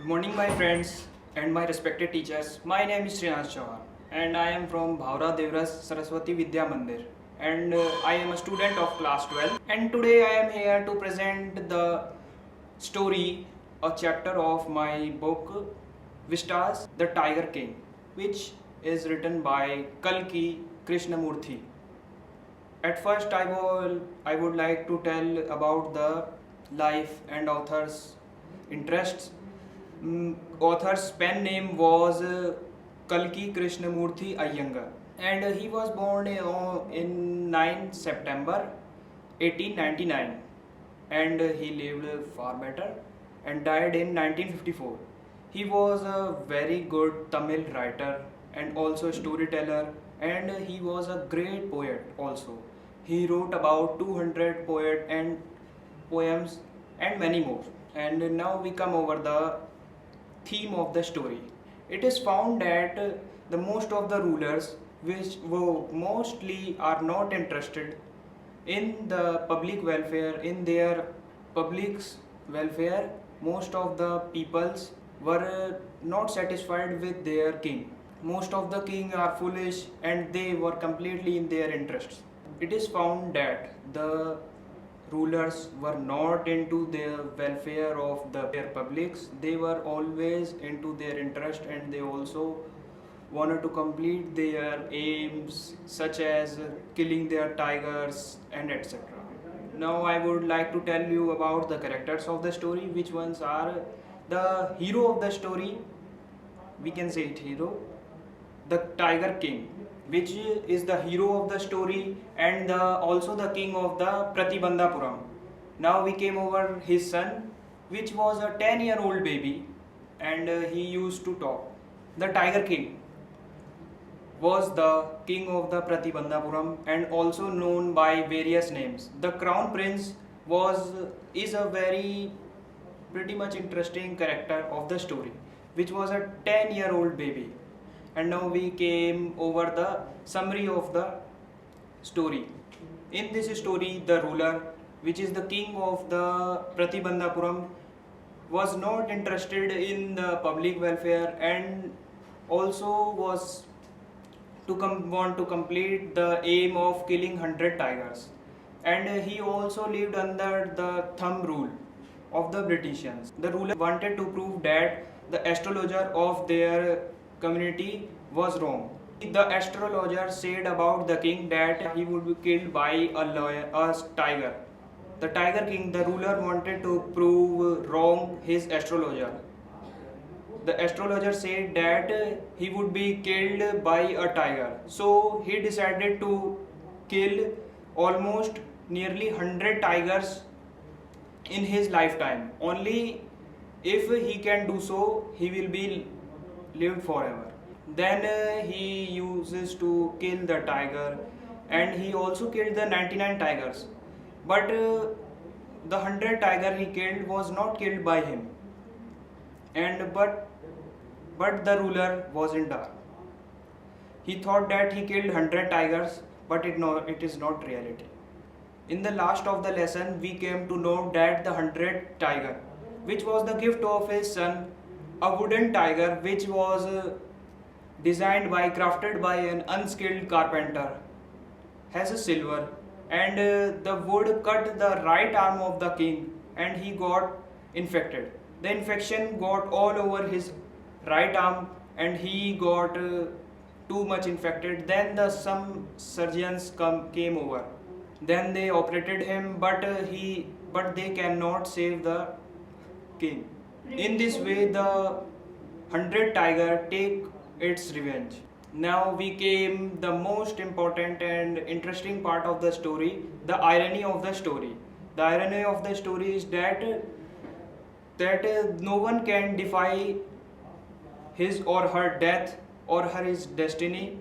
morning, my friends and my respected teachers. My name is Srinath Chauhan and I am from Bhavra Devras Saraswati Vidya Mandir and I am a student of class 12 and today I am here to present the story, a chapter of my book Vistas, the Tiger King, which is written by Kalki Krishnamurthy. At first I would like to tell about the life and author's interests. Author's pen name was Kalki Krishnamurthy Iyengar and he was born in 9 September 1899 and he lived far better and died in 1954. He was a very good Tamil writer and also storyteller, and he was a great poet also. He wrote about 200 poems and many more. And now we come over the theme of the story. It is found that the most of the rulers, which mostly are not interested in the public welfare, in their public's welfare, most of the peoples were not satisfied with their king. Most of the king are foolish and they were completely in their interests. It is found that the rulers were not into the welfare of their publics. They were always into their interest and they also wanted to complete their aims such as killing their tigers and etc. Now I would like to tell you about the characters of the story, which ones are the hero of the story, we can say it hero, the Tiger King, which is the hero of the story and also the king of the Pratibandhapuram. Now we came over his son, which was a 10-year-old baby and he used to talk. The Tiger King was the king of the Pratibandhapuram and also known by various names. The Crown Prince is a very pretty much interesting character of the story, which was a 10-year-old baby. And now we came over the summary of the story. In this story, the ruler, which is the king of the Pratibandhapuram, was not interested in the public welfare and also was want to complete the aim of killing 100 tigers. And he also lived under the thumb rule of the Britishers. The ruler wanted to prove that the astrologer of their community was wrong. The astrologer said about the king that he would be killed by a tiger. The Tiger King, the ruler, wanted to prove wrong his astrologer. The astrologer said that he would be killed by a tiger. So he decided to kill almost nearly 100 tigers in his lifetime. Only if he can do so, he will be lived forever. Then he uses to kill the tiger and he also killed the 99 tigers. But the 100 tiger he killed was not killed by him. And but the ruler was in dark. He thought that he killed 100 tigers, but it is not reality. In the last of the lesson, we came to know that the 100 tiger, which was the gift of his son, a wooden tiger which was crafted by an unskilled carpenter, has a silver, and the wood cut the right arm of the king and he got infected. The infection got all over his right arm and he got too much infected. Then some surgeons came over. Then they operated him, but they cannot save the king. In this way, the 100 tiger take its revenge. Now we came the most important and interesting part of the story, the irony of the story. The irony of the story is that no one can defy his or her death or his destiny,